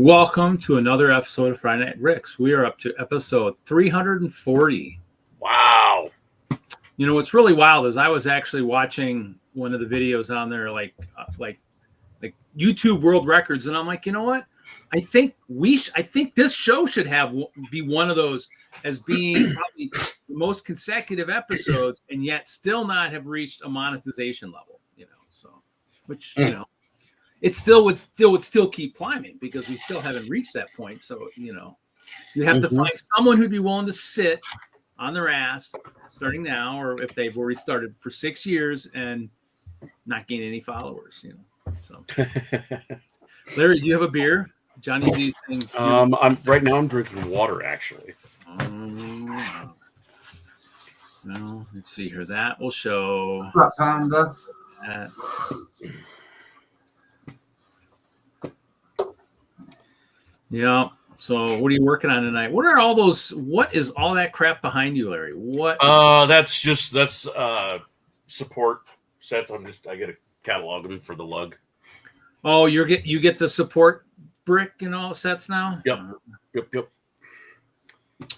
Welcome to another episode of Friday Night Ricks. We are up to episode 340. Wow. You know, what's really wild is I was actually watching one of the videos on there, like YouTube world records. And I'm like, you know what? I think this show should be one of those as being probably the most consecutive episodes and yet still not have reached a monetization level, which, it would still keep climbing because we still haven't reached that point. So, you have to find someone who'd be willing to sit on their ass starting now, or if they've already started for 6 years and not gain any followers, So, Larry, do you have a beer? Johnny G's thing. I'm drinking water actually. Well, let's see here. That will show. Flat Panda. Yeah. So what are you working on tonight? What is all that crap behind you, Larry? What? That's support sets. I get to catalog them for the lug. Oh, you get the support brick and all sets now? Yep.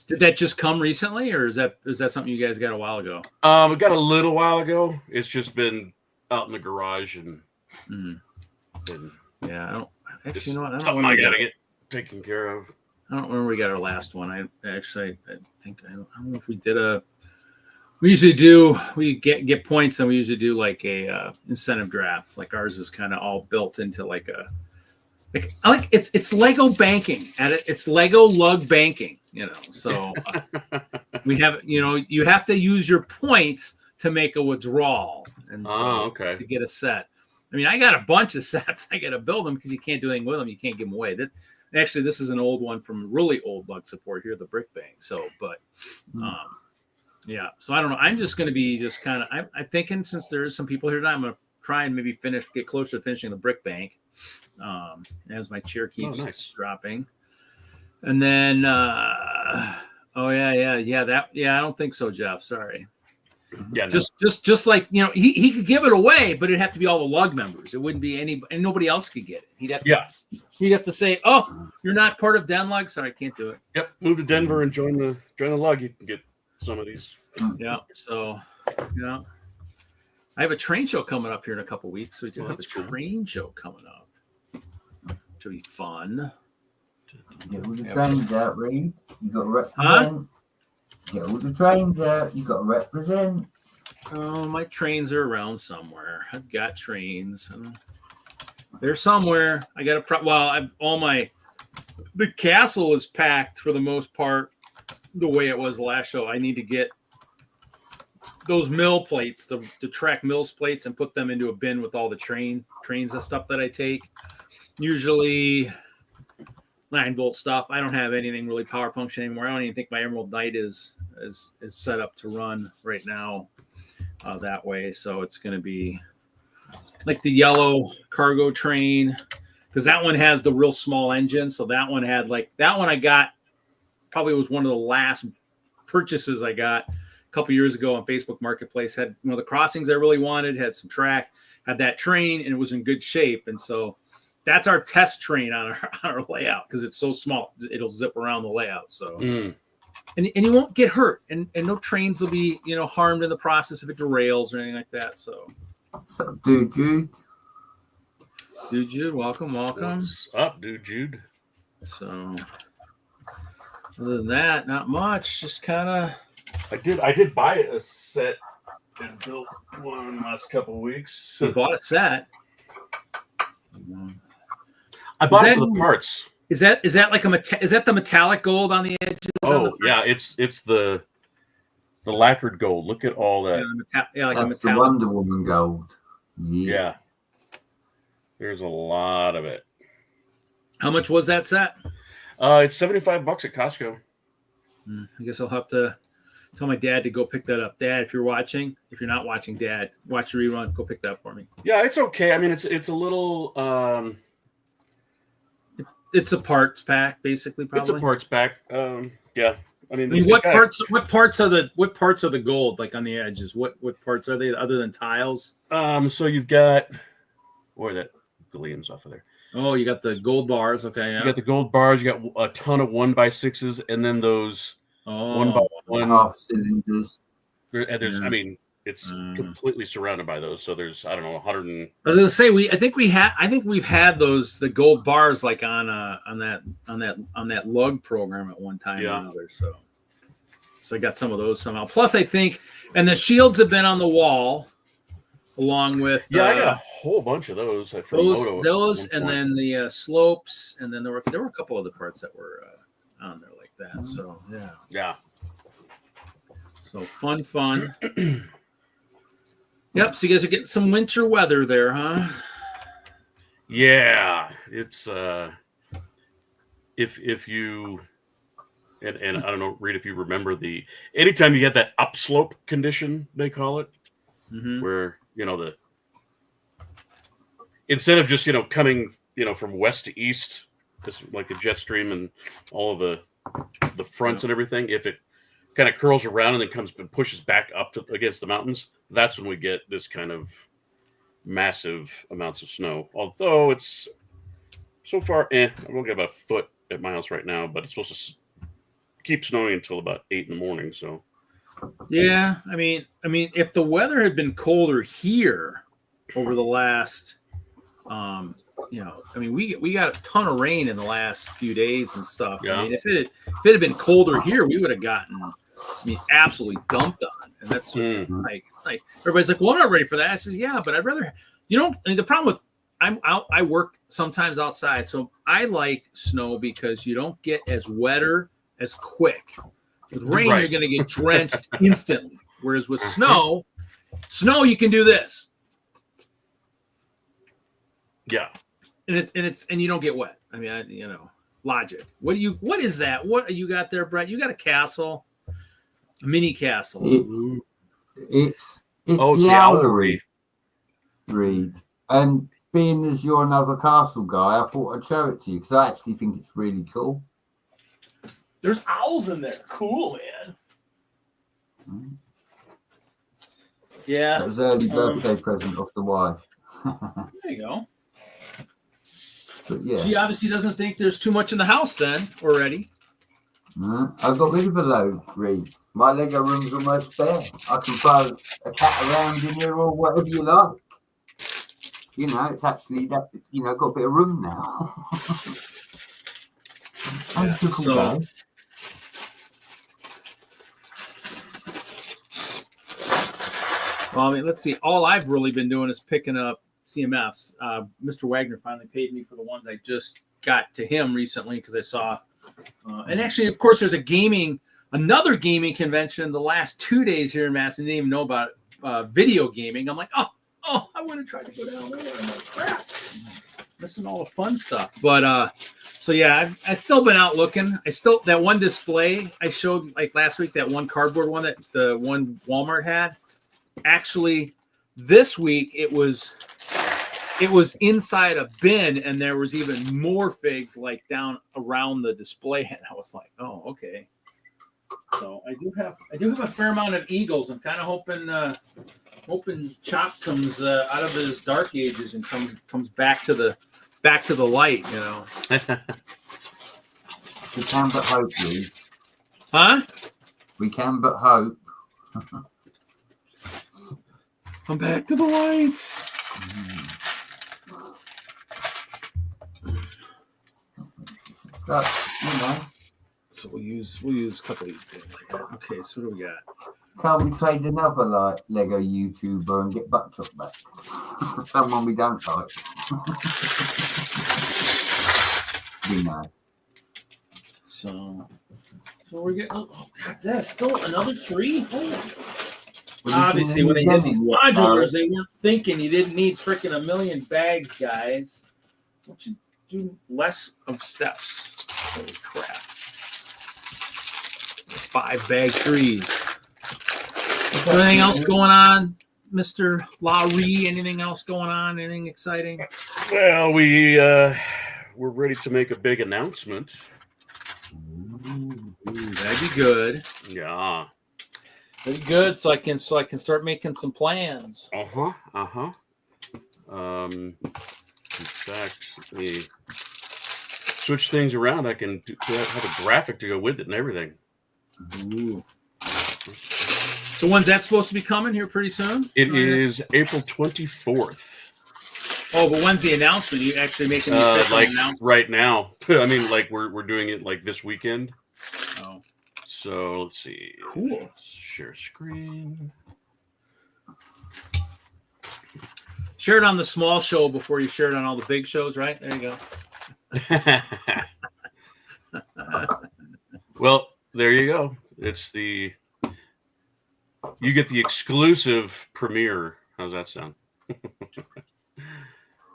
Did that just come recently, or is that something you guys got a while ago? We got a little while ago. It's just been out in the garage and yeah, I don't actually know. Something I gotta get taken care of. I don't remember we got our last one. I don't know if we did we get points, and we usually do like a incentive draft. Like ours is kind of all built into it's Lego banking it's Lego lug banking, so we have, you have to use your points to make a withdrawal. And so to get a set, I mean, I got a bunch of sets. I got to build them because you can't do anything with them. You can't give them away. Actually, this is an old one from really old lug support here, the brick bank. So, yeah. So I don't know. I'm just going to be I'm thinking, since there's some people here tonight, I'm going to try and maybe get closer to finishing the brick bank as my chair keeps dropping. And then, I don't think so, Jeff. Sorry. Yeah, just like, he could give it away, but it'd have to be all the lug members. It wouldn't be and nobody else could get it. He'd have to say, "Oh, you're not part of DENLUG. Sorry, I can't do it." Yep, move to Denver and join the lug. You can get some of these. Yeah. So, I have a train show coming up here in a couple of weeks. So we do have a train show coming up. Which will be fun. Get all the trains out, Reed. You got to represent. Get all the trains out. You got to represent. Oh, my trains are around somewhere. I've got trains. They're somewhere. I got the castle is packed for the most part the way it was last show. I need to get those mill plates, the track mills plates, and put them into a bin with all the trains and stuff that I take. Usually 9-volt stuff. I don't have anything really power function anymore. I don't even think my Emerald Knight is set up to run right now that way. So it's going to be like the yellow cargo train, because that one has the real small engine. So that one I got, probably was one of the last purchases I got a couple years ago on Facebook Marketplace. Had one of the crossings I really wanted, had some track, had that train, and it was in good shape. And so that's our test train on our layout, because it's so small, it'll zip around the layout. So, and you won't get hurt, and no trains will be harmed in the process if it derails or anything like that. So, dude Jude. Dude Jude, welcome. What's up, dude Jude? So, other than that, not much. Just kind of. I did buy a set and built one last couple of weeks. You bought a set. I bought it for the parts. Is that like is that the metallic gold on the edges? Oh, yeah, it's the lacquered gold. Look at all that. That's the Wonder Woman gold. Yeah. There's a lot of it. How much was that set? It's $75 at Costco. I guess I'll have to tell my dad to go pick that up. Dad, if you're watching, if you're not watching, Dad, watch the rerun. Go pick that up for me. Yeah, it's okay. I mean, it's a little. It's a parts pack, basically. Probably. It's a parts pack. Yeah. I mean, what parts are the gold, like on the edges? What parts are they other than tiles? So you've got, that Williams off of there. Oh, you got the gold bars. Okay, yeah. You got the gold bars. You got a ton of 1x6s, and then those 1x1 half cylinders. And there's, Yeah. I mean, it's completely surrounded by those. So there's, I don't know, 100 and. I was gonna say I think we've had the gold bars like on that lug program at one time or another. So I got some of those somehow. Plus, I think, and the shields have been on the wall, along with I got a whole bunch of those. Those, and then the slopes, and then there were a couple other parts that were on there like that. So yeah. So fun. Yep. So you guys are getting some winter weather there, huh? Yeah, it's if you and I don't know, Reed, if you remember anytime you get that upslope condition, they call it, where instead of just coming from west to east, just like the jet stream and all of the fronts and everything, if it kind of curls around and then comes and pushes back up against the mountains, that's when we get this kind of massive amounts of snow. Although it's so far, we'll get about a foot at my house right now, but it's supposed to keep snowing until about 8 in the morning. So, yeah, I mean, if the weather had been colder here over the last, we got a ton of rain in the last few days and stuff. Yeah. I mean, if it had been colder here, we would have gotten, absolutely dumped on. And that's like everybody's like, well, I'm not ready for that. I says, yeah, but I'd rather, the problem with I work sometimes outside, so I like snow because you don't get as wetter as quick. With rain, you're going to get drenched instantly. Whereas with snow, you can do this. Yeah. And you don't get wet. I mean, logic. What is that? What you got there, Brett? You got a castle, a mini castle. It's the owlery, Reed. And being as you're another castle guy, I thought I'd show it to you because I actually think it's really cool. There's owls in there. Cool, man. Yeah. That was early birthday present off the wife. There you go. But yeah. She obviously doesn't think there's too much in the house then already. I got rid of a load, Reed. My Lego room's almost bare. I can throw a cat around in here or whatever you like. It's actually got a bit of room now. Well, let's see. All I've really been doing is picking up CMFs. Mr. Wagner finally paid me for the ones I just got to him recently because I saw. And actually, of course, there's another gaming convention the last 2 days here in Mass. I didn't even know about video gaming. I'm like, oh, I want to try to go down there. I'm like, crap, missing all the fun stuff. But so yeah, I've still been out looking. That one display I showed like last week, that one cardboard one that the one Walmart had. Actually, this week it was inside a bin, and there was even more figs like down around the display. And I was like, oh, okay. So I do have a fair amount of eagles. I'm kind of hoping Chop comes out of his dark ages and comes back to the light. We can but hope, Reed. Huh? We can but hope. Come back to the light. So we'll use a couple of these things. Okay, so what do we got? Can't we trade another Lego YouTuber and get Buckshot back? Someone we don't like. We know. So we're getting. Oh, what's that? Still another tree? Well, obviously, when they did these modulars, they weren't thinking you didn't need freaking 1 million bags, guys. Why don't you do less of steps? Holy crap. 5 bag trees. Anything else going on, Mr. Lowry? Anything else going on? Anything exciting? Well, we're ready to make a big announcement. Ooh, that'd be good. Yeah. That'd be good. So I can start making some plans. In fact, let me switch things around. I can have a graphic to go with it and everything. Ooh. So when's that supposed to be coming here pretty soon? It is April 24th. Oh, but when's the announcement? You actually making the official like announcement? right now. I mean, like we're doing it like this weekend. Oh. So let's see. Cool. Share screen. Share it on the small show before you share it on all the big shows, right? There you go. Well, there you go. You get the exclusive premiere. How's that sound?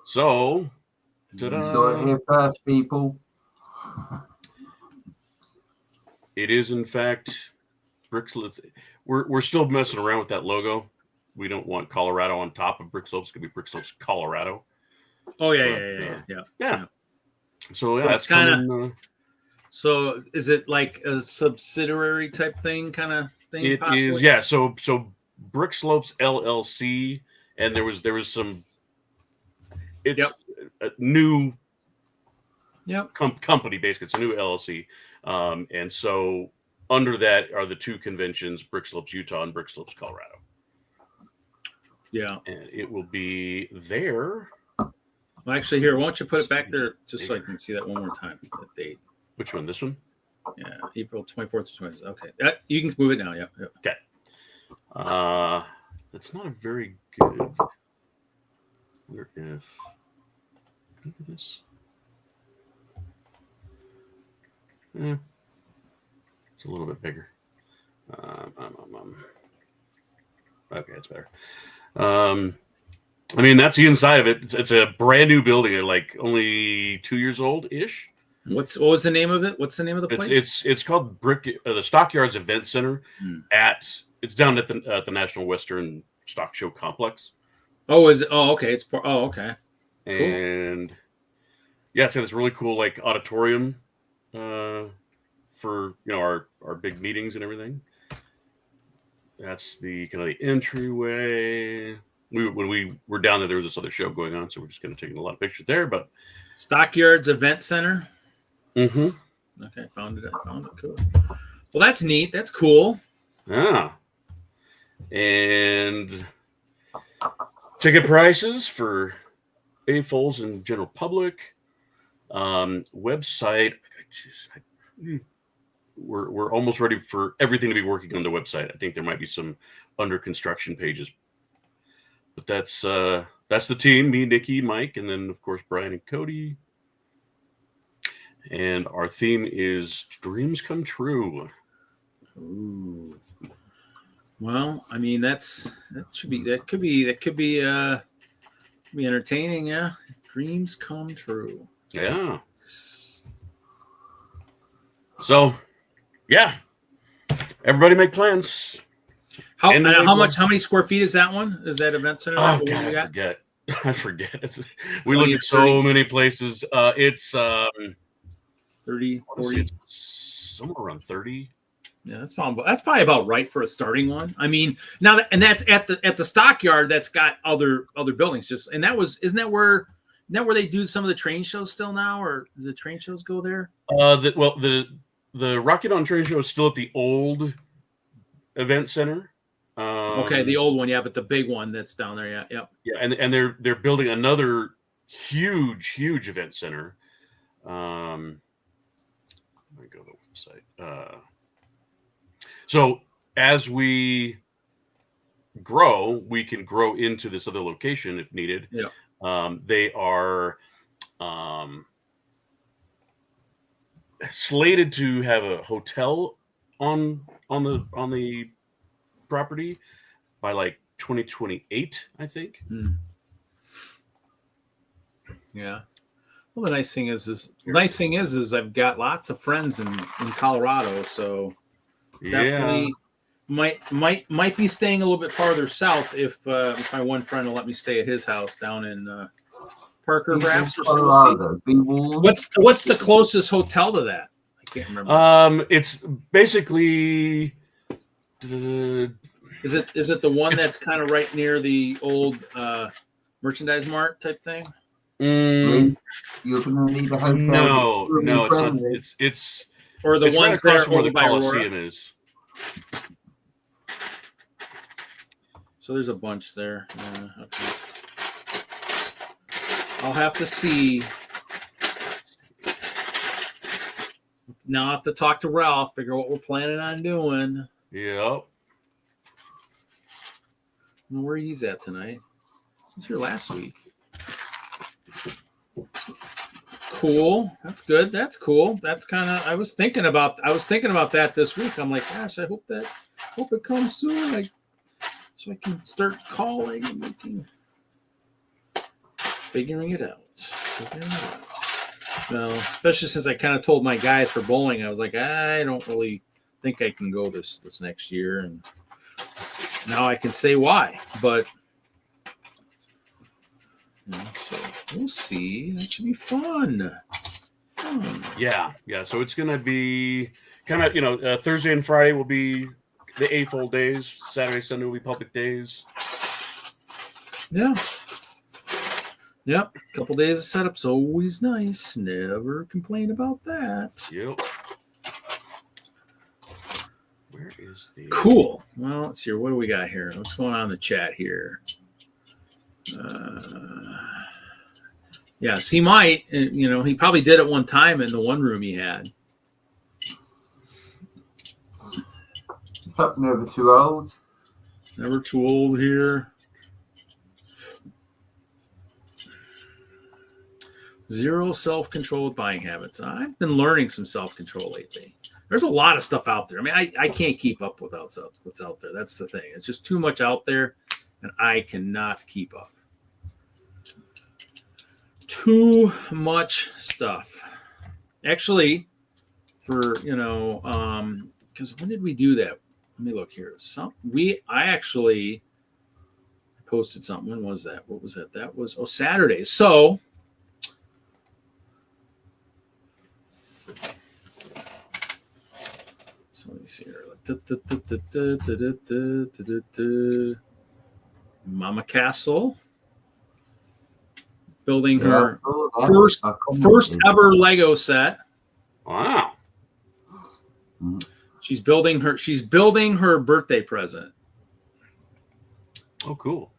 So, ta-da. So here first, people. It is in fact Brickslope. We're still messing around with that logo. We don't want Colorado on top of Brickslope. It's gonna be Brickslope's Colorado. Oh yeah. So So that's it's kinda- kind of. So is it like a subsidiary type thing, kind of thing? It possibly? is, yeah. So Brickslopes LLC, and there was some. It's a new company, basically. It's a new LLC, and so under that are the two conventions: Brickslopes Utah and Brickslopes Colorado. Yeah. And it will be there. Well, actually, here, why don't you put it back there just so I can see that one more time? That date. Which one? This one? Yeah, April 24th to 20th. Okay, you can move it now. Yep. Okay. That's not a very good. I wonder if. Look at this. It's a little bit bigger. Okay, it's better. I mean, that's the inside of it. It's a brand new building. They're like only 2 years old ish. What was the name of it? What's the name of the place? It's called the Stockyards Event Center. It's down at the National Western Stock Show Complex. Oh, is it? Oh, okay. Okay. And yeah, it's got this really cool like auditorium for our big meetings and everything. That's the kind of the entryway. When we were down there was this other show going on, so we're just going to take a lot of pictures there. But Stockyards Event Center. Mm-hmm. Okay, found it. Cool. Well, that's neat. That's cool. Yeah. And ticket prices for AFOLs and general public. Website. We're almost ready for everything to be working on the website. I think there might be some under construction pages, but that's the team: me, Nikki, Mike, and then of course Brian and Cody. And our theme is dreams come true. Ooh. Well, I mean that could be entertaining, yeah. Dreams come true. Yeah. So, yeah. Everybody make plans. How many square feet is that one? Is that event center? Oh God, I forget. We looked at so many places. It's 30, 40. It's somewhere around 30. Yeah, that's probably about right for a starting one. I mean, that's at the stockyard that's got other buildings. Isn't that where they do some of the train shows still now, or the train shows go there? The Rocky Mountain Train Show is still at the old event center. Okay, the old one, yeah, but the big one that's down there, yeah. And they're building another huge event center. Let me go to the website. So as we grow, we can grow into this other location if needed. Yeah. They are slated to have a hotel on the property by like 2028, I think. Yeah. Well, the nice thing is I've got lots of friends in Colorado, so definitely might be staying a little bit farther south if my one friend will let me stay at his house down in Parker, perhaps. What's the closest hotel to that? I can't remember. It's basically. Is it the one that's kind of right near the old merchandise mart type thing? Mm, You're going to need a hotel. no, that's no, it's not. friendly. It's Or the it's right ones across there from where over the by Aurora. Coliseum is. So there's a bunch there. Okay. I'll have to see. Now I have to talk to Ralph, figure out what we're planning on doing. Yep. I don't know where he's at tonight. He's here last week. Cool. That's good. That's cool. That's kind of. I was thinking about that this week. I'm like, gosh, I hope it comes soon. So I can start calling and figuring it out. Well, especially since I kind of told my guys for bowling, I was like, I don't really think I can go this next year, and now I can say why. But so we'll see. That should be fun. Yeah. So it's gonna be kind of Thursday and Friday will be the AFOL days. Saturday, Sunday will be public days. Yeah. Yep. A couple days of setup's always nice. Never complain about that. Yep. Where is the Cool. Well, let's see. What do we got here? What's going on in the chat here? Yes, he might. He probably did it one time in the one room he had. Never too old. Never too old here. Zero self-controlled buying habits. I've been learning some self-control lately. There's a lot of stuff out there. I mean, I can't keep up with what's out there. That's the thing. It's just too much out there, and I cannot keep up. Too much stuff. Actually, because when did we do that? Let me look here. I actually posted something. When was that? What was that? That was Saturday. So let me see here. Mama Castle building her first ever Lego set. Wow. She's building her birthday present. Oh, cool.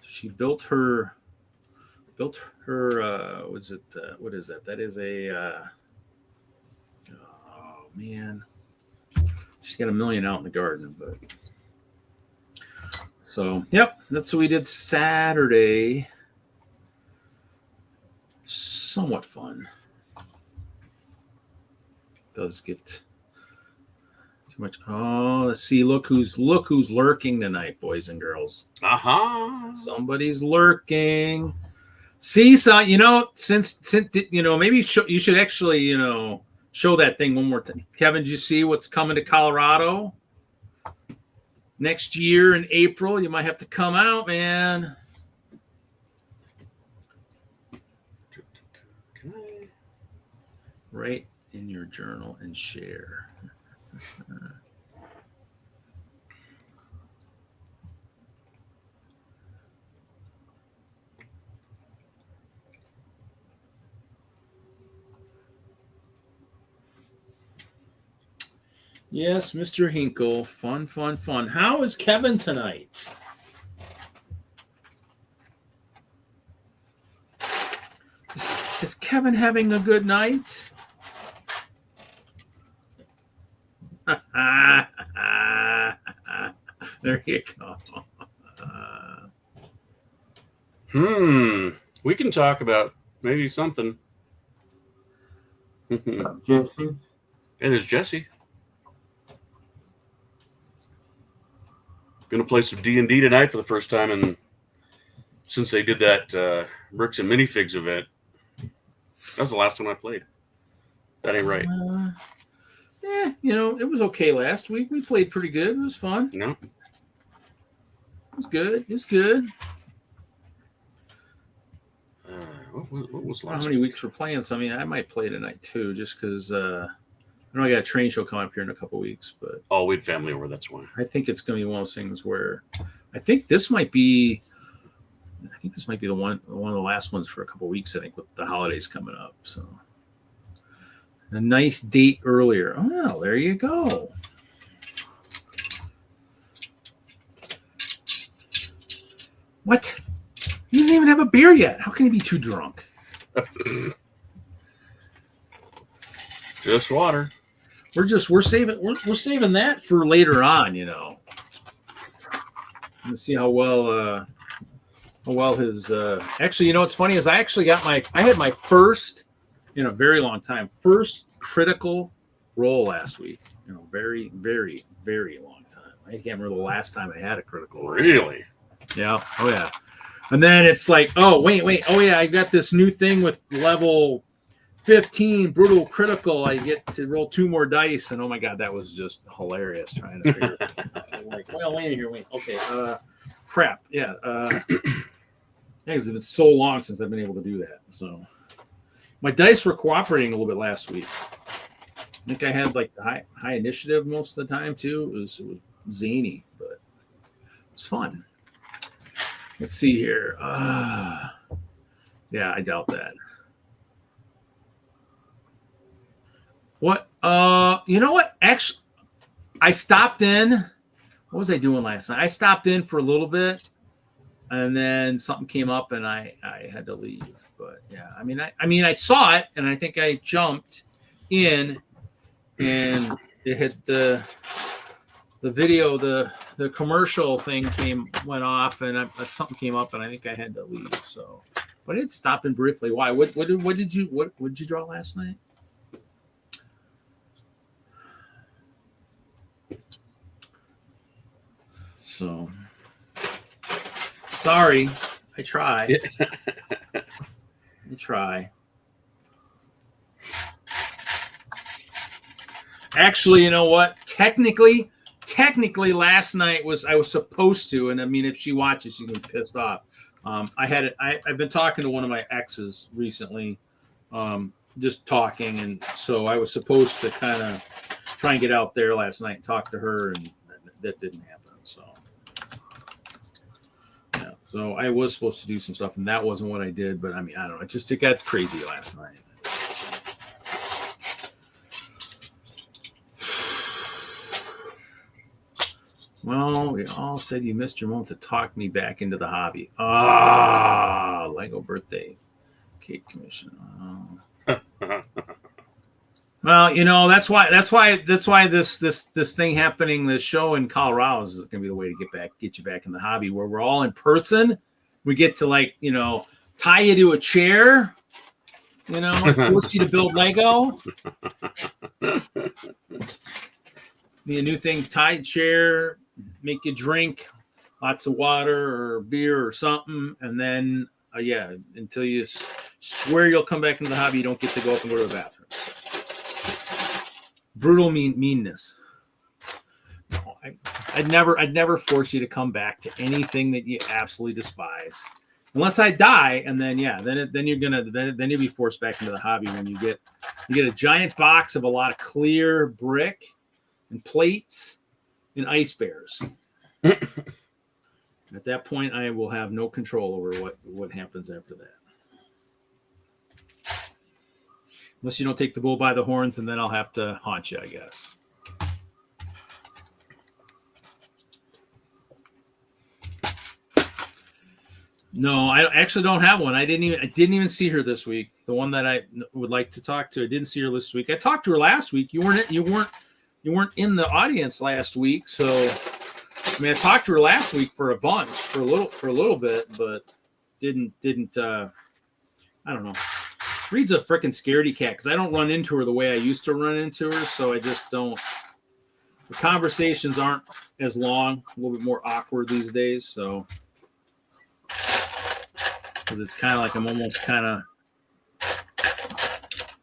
She built her what is that? That is a oh man. She's got a million out in the garden, but so yep, that's what we did Saturday. Somewhat fun. Does get too much. Oh, let's see. Look who's lurking tonight, boys and girls. Somebody's lurking. See, so since maybe you should actually show that thing one more time. Kevin, did you see what's coming to Colorado next year in April? You might have to come out, man. Right in your journal and share. Yes, Mr. Hinkle. Fun. How is Kevin tonight? Is Kevin having a good night? There you go. We can talk about maybe something. What's up, Jesse? Hey, there's Jesse. Gonna play some D&D tonight for the first time, and since they did that Bricks and Minifigs event, that was the last time I played. That ain't right. It was okay last week. We played pretty good. It was fun. No, it was good. It's good. What was How last many weeks we're playing? So I might play tonight too, just because I got a train show coming up here in a couple weeks. But we had family over. That's why. I think it's going to be one of those things where I think this might be I think this might be one of the last ones for a couple of weeks, I think, with the holidays coming up. So a nice date earlier. Oh, well, there you go. What? He doesn't even have a beer yet. How can he be too drunk? Just water. We're saving that for later on, you know. Let's see how well his actually, you know what's funny is I had my first in a very long time, first critical roll last week. You know, very, very, very long time. I can't remember the last time I had a critical roll. Really? Yeah. Oh yeah. And then it's like, oh wait. Oh yeah, I got this new thing with level 15 brutal critical. I get to roll 2 more dice, and oh my god, that was just hilarious trying to figure it out. Like, well, wait here, wait. Okay. Crap. Yeah. Because it's been so long since I've been able to do that. So my dice were cooperating a little bit last week. I think I had like the high initiative most of the time too. It was zany, but it's fun. Let's see here. Yeah, I doubt that. What? You know what? Actually, I stopped in. What was I doing last night? I stopped in for a little bit, and then something came up, and I had to leave. But yeah, I mean, I saw it, and I think I jumped in, and it hit the video, the commercial thing went off, and something came up, and I think I had to leave. So, but it stopped in briefly. Why? What did you draw last night? So, sorry, I try. I try. Actually, you know what? Technically, last night I was supposed to, and I mean, if she watches, she's gonna be pissed off. I've been talking to one of my exes recently, just talking, and so I was supposed to kind of try and get out there last night and talk to her, and that didn't happen. So, yeah, so I was supposed to do some stuff, and that wasn't what I did. But I mean, I don't know. It got crazy last night. Well, we all said you missed your moment to talk me back into the hobby. Lego birthday cake commission. Well, you know, that's why this thing happening, this show in Colorado is going to be the way to get you back in the hobby, where we're all in person. We get to, like, you know, tie you to a chair, you know, force you to build Lego. Be a new thing, tie chair, make you drink lots of water or beer or something, and then until you swear you'll come back into the hobby, you don't get to go up and go to the bathroom. Brutal meanness. No, I'd never force you to come back to anything that you absolutely despise, unless I die, and then you'll be forced back into the hobby when you get a giant box of a lot of clear brick and plates and ice bears. At that point, I will have no control over what happens after that. Unless you don't take the bull by the horns, and then I'll have to haunt you, I guess. No, I actually don't have one. I didn't even see her this week. The one that I would like to talk to, I didn't see her this week. I talked to her last week. You weren't in the audience last week, so I mean, I talked to her last week for a little bit, but didn't I don't know. Reed's a freaking scaredy cat because I don't run into her the way I used to run into her, so I just don't. The conversations aren't as long, a little bit more awkward these days, so because it's kind of like I'm almost kind of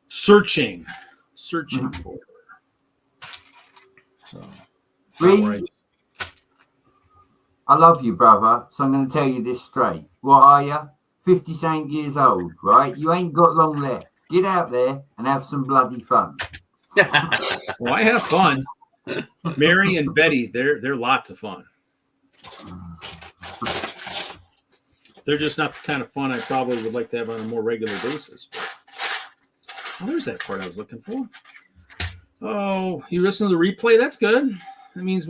searching for her. So, Reed, I love you, brother, so I'm going to tell you this straight. What are you? 50-something years old, right? You ain't got long left. Get out there and have some bloody fun. Well, I have fun. Mary and Betty, they're lots of fun. they're just not the kind of fun I probably would like to have on a more regular basis. But, oh, there's that part I was looking for. Oh, you listen to the replay? That's good. That means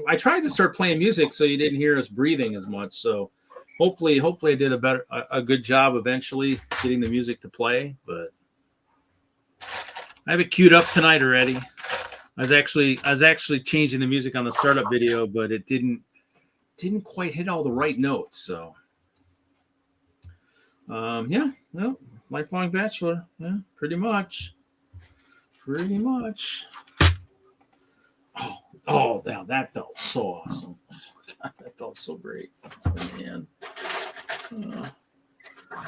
I tried to start playing music so you didn't hear us breathing as much. So hopefully I did a good job eventually getting the music to play. But I have it queued up tonight already. I was actually changing the music on the startup video, but it didn't quite hit all the right notes. So yeah, well, lifelong bachelor. Yeah, pretty much. Oh, now that felt so awesome. God, that felt so great. Oh, man.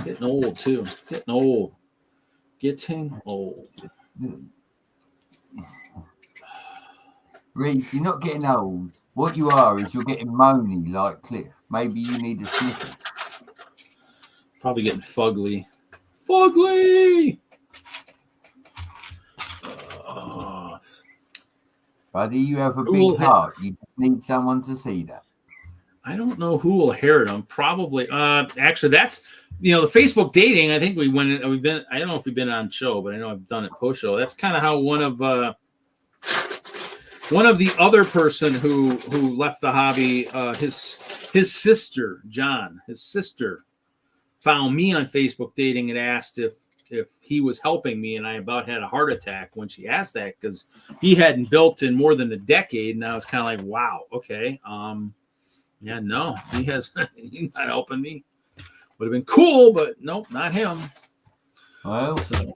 Getting old, too. Getting old. Reed, you're not getting old. What you are is you're getting moany like Cliff. Maybe you need a Snickers. Probably getting fugly. Fugly! Buddy, you have a Cool. big heart. You just need someone to see that. I don't know who will hear them. Probably. Actually, that's the Facebook dating. I think we've been. I don't know if we've been on show, but I know I've done it post show. That's kind of how one of the other person who left the hobby, his sister John, his sister found me on Facebook dating and asked if he was helping me, and I about had a heart attack when she asked that because he hadn't built in more than a decade, and I was kind of like, wow, okay. Yeah, no, he's not helping me. Would have been cool, but nope, not him. Well, So,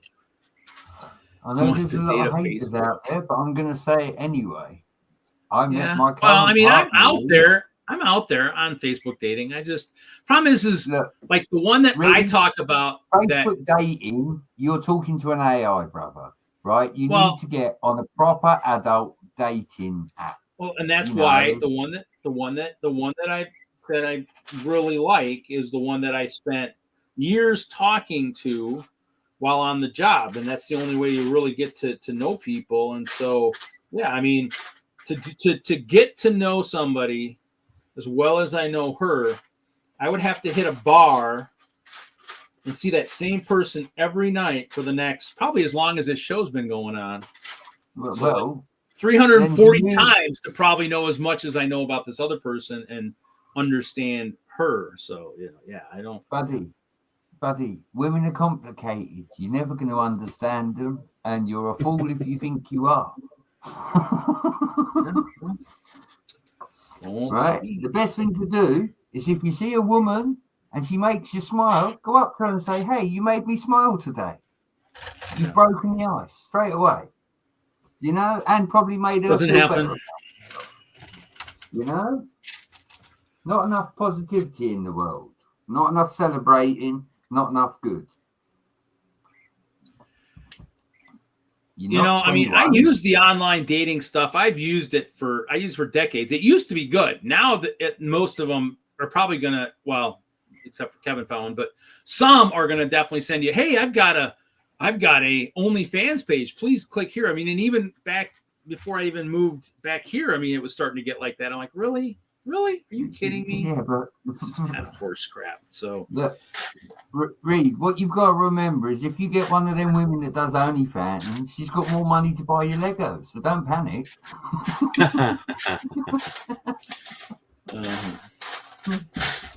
I know wants there's to a lot date of a haters Facebook. out there, but I'm going to say it anyway. I met yeah. my Well, I current mean, I'm partner, out Reed. there. I'm out there on Facebook dating. I just problem is Look, like the one that I Reed, talk about that. Facebook dating, you're talking to an AI, brother, right? You Well- need to get on a proper adult dating app. Well, and that's You why know. the one that I really like is the one that I spent years talking to while on the job, and that's the only way you really get to know people. And so, yeah, I mean, to get to know somebody as well as I know her, I would have to hit a bar and see that same person every night for the next probably as long as this show's been going on. Well, 340 then you- times to probably know as much as I know about this other person and understand her. So, yeah, I don't. buddy, women are complicated. You're never going to understand them, and you're a fool if you think you are. Right? The best thing to do is if you see a woman and she makes you smile, go up to her and say, hey, you made me smile today. You've broken the ice straight away. And probably made her Doesn't feel happen. better. Not enough positivity in the world. Not enough celebrating. Not enough good. I mean, I use the online dating stuff. I used for decades. It used to be good. Now most of them are probably gonna, well, except for Kevin Fallon, but some are gonna definitely send you, hey, I've got a OnlyFans page. Please click here. I mean, and even back before I even moved back here, I mean, it was starting to get like that. I'm like, really? Are you kidding me? Yeah, but Kind of horse crap. So look, Reed, what you've got to remember is if you get one of them women that does OnlyFans, she's got more money to buy your Legos, so don't panic.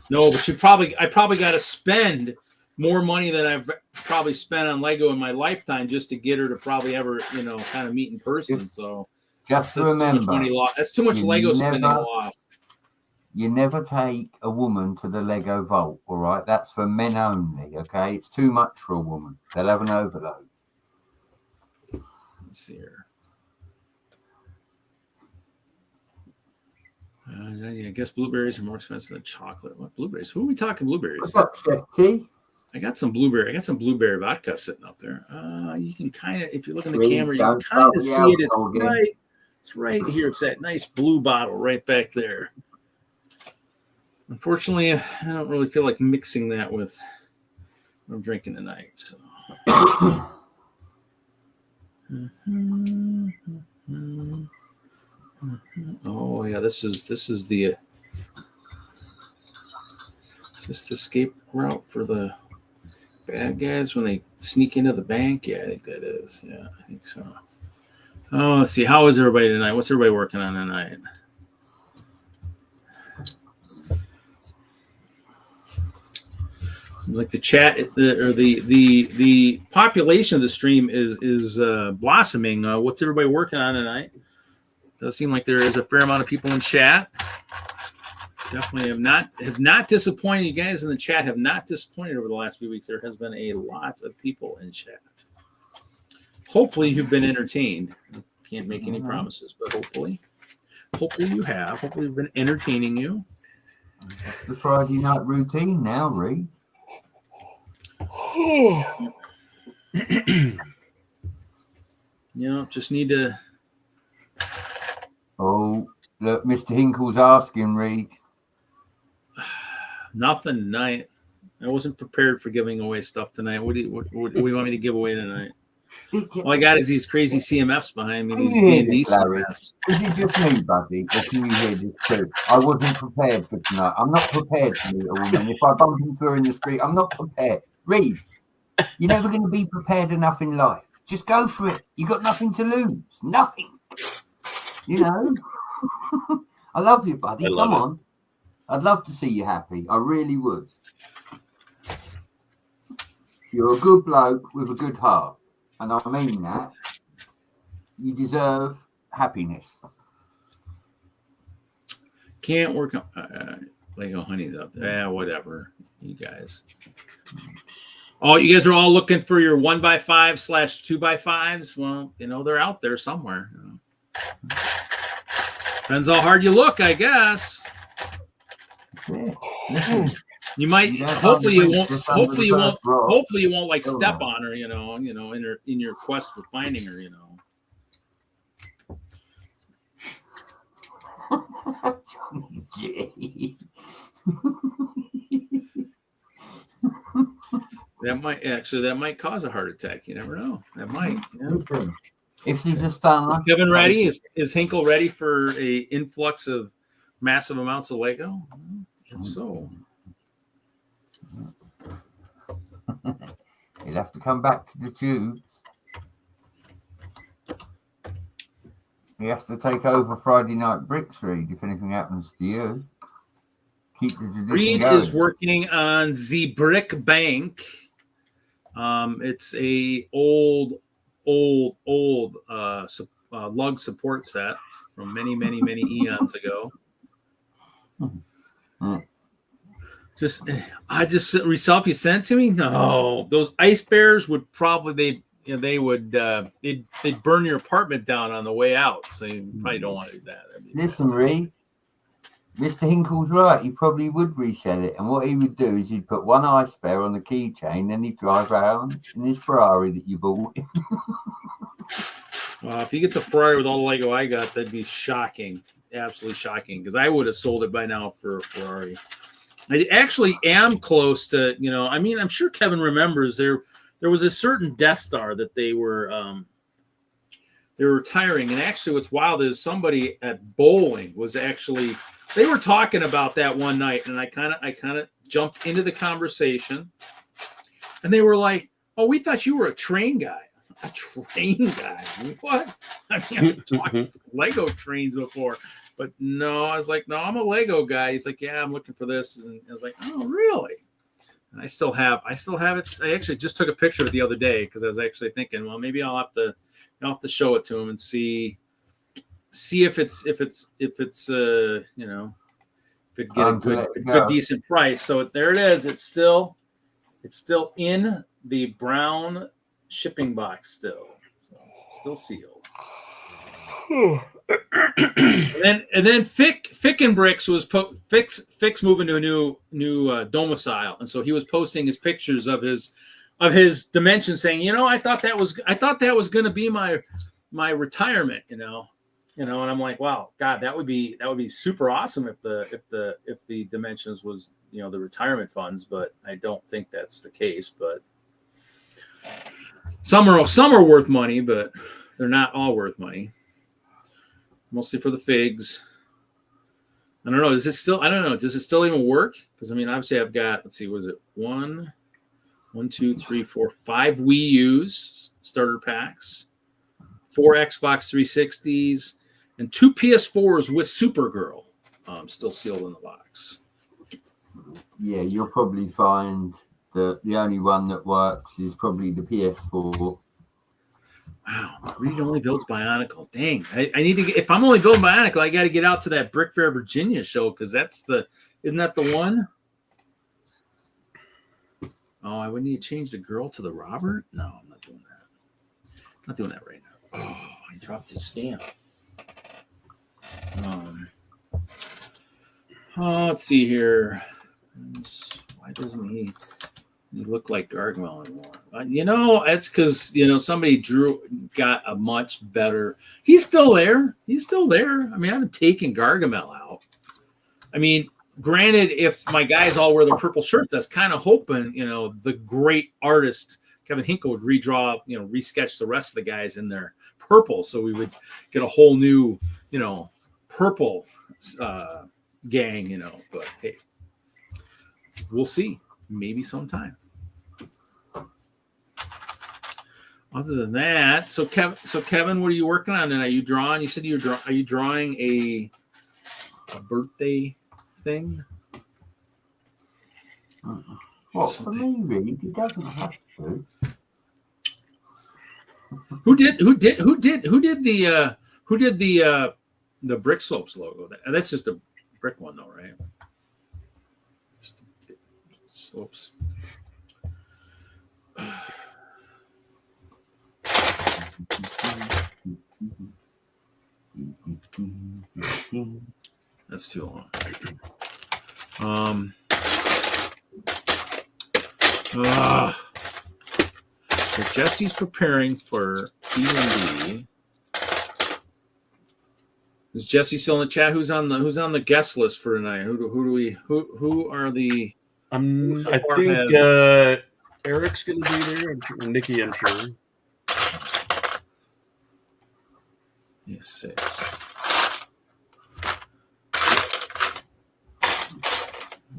No, but I probably got to spend more money than I've probably spent on Lego in my lifetime just to get her to probably ever, kind of meet in person. So Just that's remember, too much money lost. That's too much Lego spending lost. You never take a woman to the Lego vault, all right? That's for men only, okay? It's too much for a woman. They'll have an overload. Let's see here. I guess blueberries are more expensive than chocolate. What blueberries? Who are we talking blueberries? What's up, Chef T? I got some blueberry vodka sitting up there. You can kind of, if you look in the Reed, camera, you can don't kind stop of the see it. alcohol game. It's right here. It's that nice blue bottle right back there. Unfortunately, I don't really feel like mixing that with what I'm drinking tonight. So. Oh yeah, this is this the escape route for the bad guys when they sneak into the bank? Yeah, I think that is. Yeah, I think so. Oh, let's see. How is everybody tonight? What's everybody working on tonight? Seems like the chat or the population of the stream is blossoming. What's everybody working on tonight? Does seem like there is a fair amount of people in chat. Definitely have not disappointed. You guys in the chat have not disappointed over the last few weeks. There has been a lot of people in chat. Hopefully you've been entertained. Can't make any promises, but hopefully you have. Hopefully we've been entertaining you. It's the Friday night routine now, Reed. Just need to. Oh, look, Mr. Hinkle's asking, Reed. Nothing tonight. I wasn't prepared for giving away stuff tonight. What do you want me to give away tonight? All I got is these crazy CMFs behind me. Can These you hear D&D this, Larry? CMFs. Is it just me, buddy, or can you hear this too? I wasn't prepared for tonight. I'm not prepared to meet a woman. If I bump into her in the street, I'm not prepared. Reed, you're never going to be prepared enough in life. Just go for it. You got nothing to lose. Nothing. I love you, buddy. Come on. I'd love to see you happy. I really would. You're a good bloke with a good heart. And I mean that. You happiness. Can't work on Lego Honey's up there. Whatever, you guys. Oh, you guys are all looking for your 1x5/2x5s. Well, they're out there somewhere. Depends how hard you look, I guess. Listen, you might. Hopefully you won't. Hopefully you won't like step on her. In your quest for finding her. Johnny J. That might cause a heart attack. You never know. That might. Yeah. Listen, if he's a stunner, is Kevin ready? Is Hinkle ready for a influx of massive amounts of Lego? If so, he'll have to come back to the tubes. He has to take over Friday Night Bricks, Reed, if anything happens to you. Keep the tradition Reed going. is working on the Brick Bank. It's a old lug support set from many eons ago. Yourself, you sent to me? No, those ice bears would probably they'd burn your apartment down on the way out. So you probably don't want to do that. Listen, Reed, Mr. Hinkle's right. He probably would resell it, and what he would do is he'd put one ice bear on the keychain, then he'd drive around in his Ferrari that you bought. If he gets a Ferrari with all the Lego I got, that'd be shocking, absolutely shocking. Because I would have sold it by now for a Ferrari. I actually am close to, I'm sure Kevin remembers there was a certain Death Star that they were retiring. And actually what's wild is somebody at bowling was they were talking about that one night, and I kind of jumped into the conversation, and they were like, "Oh, we thought you were a train guy." A train guy? What? I've talked Lego trains before. But no, I was like, no, I'm a Lego guy. He's like, yeah, I'm looking for this. And I was like, oh, really? And I still have it. I actually just took a picture of it the other day because I was actually thinking, well, maybe I'll have to show it to him and see if it get a good decent price. So there it is. It's still in the brown shipping box still sealed. and then Fick and Bricks was Fick's moving to a new domicile, and so he was posting his pictures of his dimensions, saying, I thought that was going to be my retirement, and I'm like, wow, God, that would be super awesome if the dimensions was the retirement funds, but I don't think that's the case. But some are worth money, but they're not all worth money. Mostly for the figs. I don't know. Is it still? I don't know. Does it still even work? Because I mean, obviously, I've got. Let's see. Was it 1, 2, 3, 4, 5 Wii U's starter packs, 4 Xbox 360s, and 2 PS4s with Supergirl, still sealed in the box. Yeah, you'll probably find that the only one that works is probably the PS4. Wow, Reed only builds Bionicle. Dang, I need to get. If I'm only building Bionicle, I got to get out to that Brick Fair, Virginia show because that's the. Isn't that the one? Oh, I would need to change the girl to the Robert. No, I'm not doing that. I'm not doing that right now. Oh, I dropped his stamp. Let's see here. Why doesn't he look like Gargamel anymore? You know, that's because, you know, somebody got a much better. He's still there. He's still there. I mean, I haven't taken Gargamel out. I mean, granted, if my guys all wear the purple shirts, that's kind of hoping, you know, the great artist Kevin Hinkle would redraw, you know, resketch the rest of the guys in their purple, so we would get a whole new, you know, purple gang, you know. But hey, we'll see. Maybe sometime. Other than that, so Kevin, what are you working on? And are you drawing? You said are you drawing a birthday thing? What for me, Reed? He doesn't have to. Who did the Brick Slopes logo? That's just a brick one, though, right? Just Slopes. That's too long. So Jesse's preparing for D&D. Is Jesse still in the chat? Who's on the guest list for tonight? Who are the? I think Eric's going to be there. Nikki, I'm sure. Yes, 6.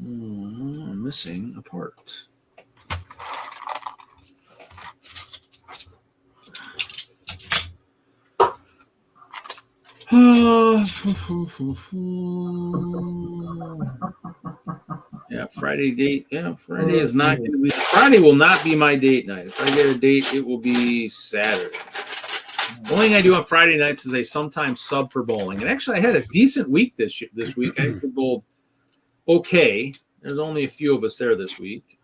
I'm missing a part. Yeah, Friday date. Yeah, Friday is not going to be. Friday will not be my date night. If I get a date, it will be Saturday. The only thing I do on Friday nights is I sometimes sub for bowling. And actually, I had a decent week this week. I bowled okay. There's only a few of us there this week.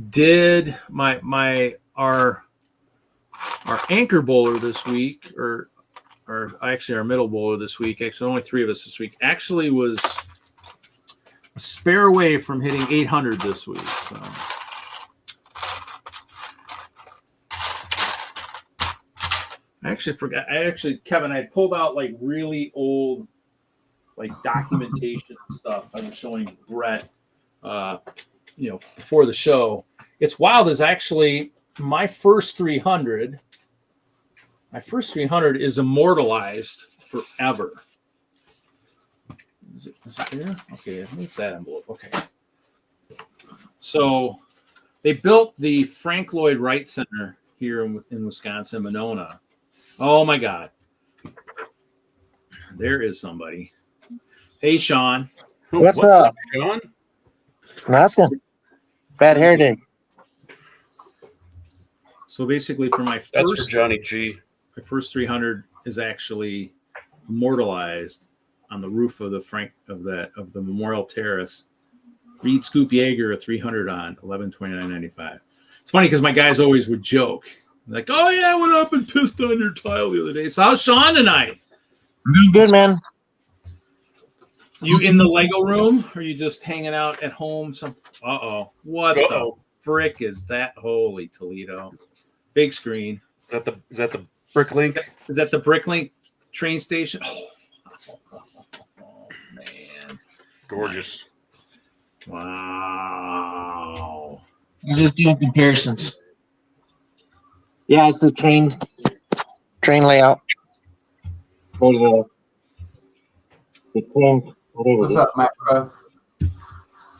Did our anchor bowler this week, or actually our middle bowler this week, actually only 3 of us this week, actually was a spare away from hitting 800 this week. So. I actually forgot. Kevin, I pulled out like really old, like documentation stuff. I was showing Brett, before the show. It's wild. Is actually my first 300. My first 300 is immortalized forever. Is it there? Okay, I think it's that envelope. Okay. So they built the Frank Lloyd Wright Center here in Wisconsin, Monona. Oh my God. There is somebody. Hey, Sean. What's up, Sean? Nothing. Bad hair day. So basically, for my That's first for Johnny G. My first 300 is actually immortalized on the roof of the Memorial Terrace. Reed Scoop Yaeger a 300 on 11/29/95. It's funny because my guys always would joke like, "Oh yeah, I went up and pissed on your tile the other day." So how's Sean tonight? Doing good, man. You in the Lego room, or are you just hanging out at home? What the frick is that? Holy Toledo! Big screen. Is that the Bricklink? Is that the Bricklink train station? Oh man, Gorgeous. Wow. I'm just doing comparisons. Yeah, it's the train layout. Go to the 10th, whatever it What's is. up, Macro?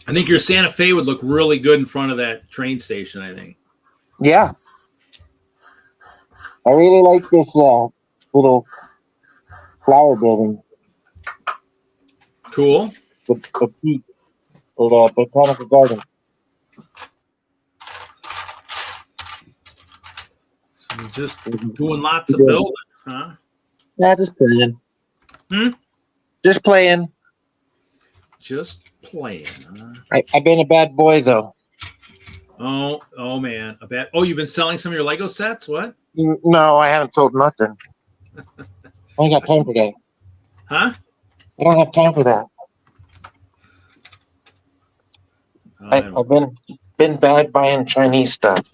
I think your Santa Fe would look really good in front of that train station. I think. Yeah. I really like this little flower building, Cool. the peak or the botanical garden. So you're just doing lots of building, huh? Yeah, just playing. Hmm? Just playing. Just playing, huh? I've been a bad boy though. Oh man, I bet. Oh, you've been selling some of your Lego sets? What? No, I haven't sold nothing. I ain't got time for that. Huh? I don't have time for that. I don't- I've been bad buying Chinese stuff.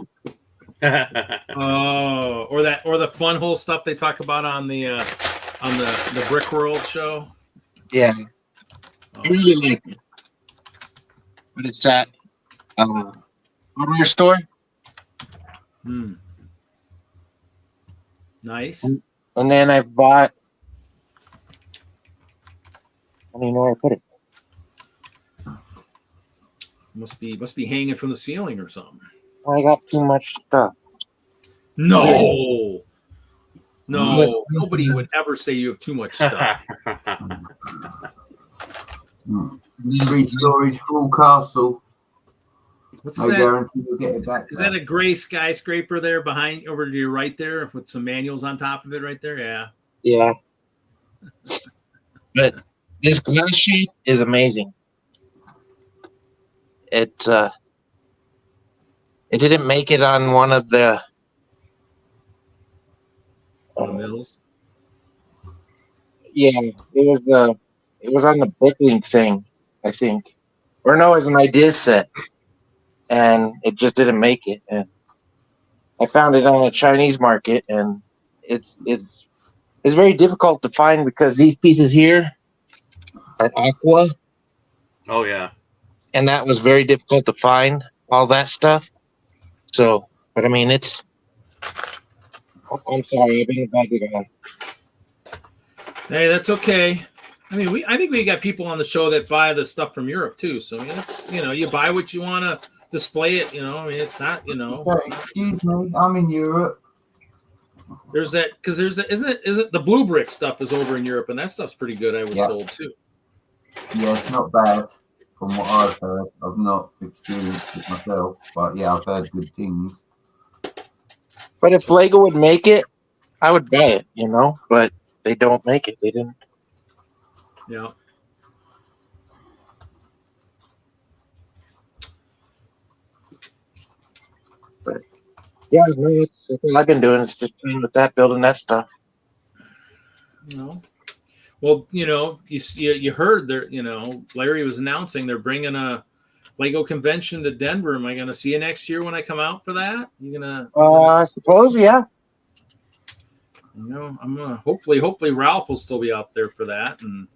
Oh, or the fun hole stuff they talk about on the Brick World show. Yeah, Oh, I really like it. But it's that hardware store, hmm. Nice. and then I bought. I don't even know where I put it. Must be hanging from the ceiling or something. I got too much stuff. No, nobody would ever say you have too much stuff. 3 stories full castle. What's I that? guarantee you'll get it back. Is that a gray skyscraper there behind, over to your right there, with some manuals on top of it right there? Yeah. Yeah, but this glass sheet is amazing. It didn't make it on one of the Mills. yeah, it was on the Bricklink thing, I think. Or no, it was an idea set. And it just didn't make it. And I found it on a Chinese market, and it's very difficult to find because these pieces here are aqua, Oh yeah. and that was very difficult to find, all that stuff. So, but I mean, it's. I'm sorry, I've been a bad guy. Hey, that's okay. I mean, I think we got people on the show that buy the stuff from Europe too. So I mean, it's, you buy what you want to display it. I mean, it's not, Excuse me, I'm in Europe. There's that, because isn't it the blue brick stuff is over in Europe, and that stuff's pretty good. I was told too. Yeah, it's not bad from what I've heard. I've not experienced it myself, but yeah, I've heard good things. But if Lego would make it, I would buy it, but they don't make it. They didn't. Yeah. But yeah, no, that's all I've been doing is just playing with that, building that stuff. Well, you heard there, Larry was announcing they're bringing a Lego convention to Denver. Am I going to see you next year when I come out for that? You gonna? I suppose, yeah. I'm gonna hopefully Ralph will still be out there for that, and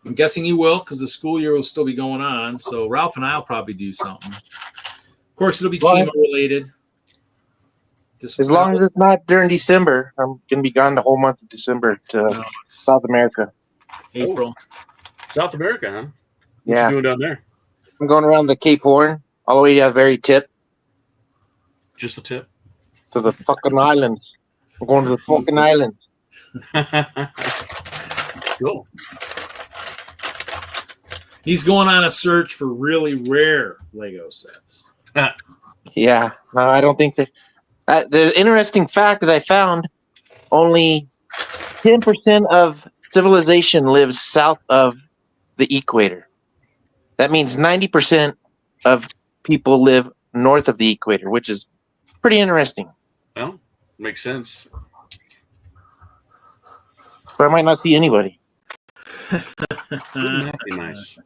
I'm guessing you will because the school year will still be going on. So Ralph and I'll probably do something. Of course, it'll be chemo related. As long as it's not during December, I'm gonna be gone the whole month of December to South America. April. South America, huh? What Yeah, you doing down there? I'm going around the Cape Horn, all the way to the very tip Just the tip. to the fucking islands. I'm going to the fucking islands. Cool. He's going on a search for really rare Lego sets. Yeah, no, I don't think that. The interesting fact that I found: only 10% of civilization lives south of the equator. That means 90% of people live north of the equator, which is pretty interesting. Well, makes sense. So I might not see anybody. Wouldn't that be nice?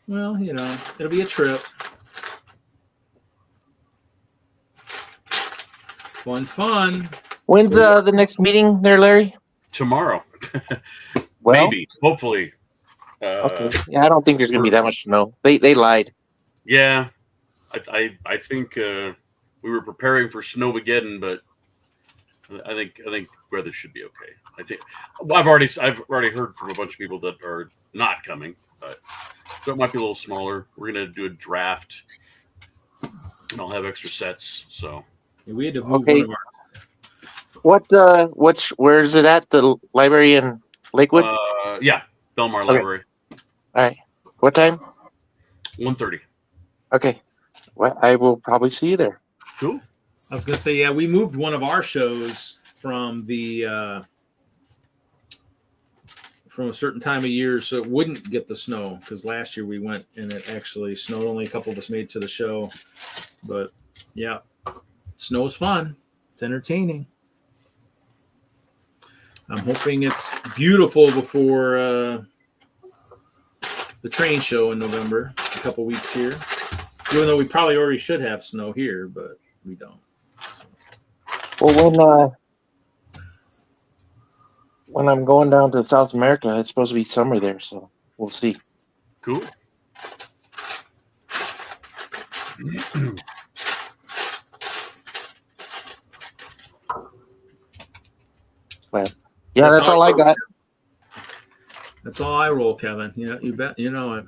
Well, it'll be a trip. Fun. When's the next meeting there, Larry? Tomorrow. Well, Maybe. Hopefully. okay. Yeah, I don't think there's gonna be that much to know. They lied. Yeah. I think we were preparing for Snowmageddon, but I think weather should be okay. I think I've already heard from a bunch of people that are not coming, but so it might be a little smaller. We're gonna do a draft, and I'll have extra sets. So We had to move Okay. one of our. Where is it at? The library in Lakewood? yeah, Belmar Okay. Library, All right. What time? 1:30. Okay. Well, I will probably see you there. Cool. I was gonna say, yeah, we moved one of our shows from from a certain time of year so it wouldn't get the snow, because last year we went and it actually snowed. Only a couple of us made it to the show, but yeah, snow's fun. It's entertaining. I'm hoping it's beautiful before the train show in November. A couple weeks here, even though we probably already should have snow here, but we don't. So. Well, when I'm going down to South America, it's supposed to be summer there, so we'll see. Cool. But yeah, that's all I got. That's all I roll, Kevin. You bet. You know it.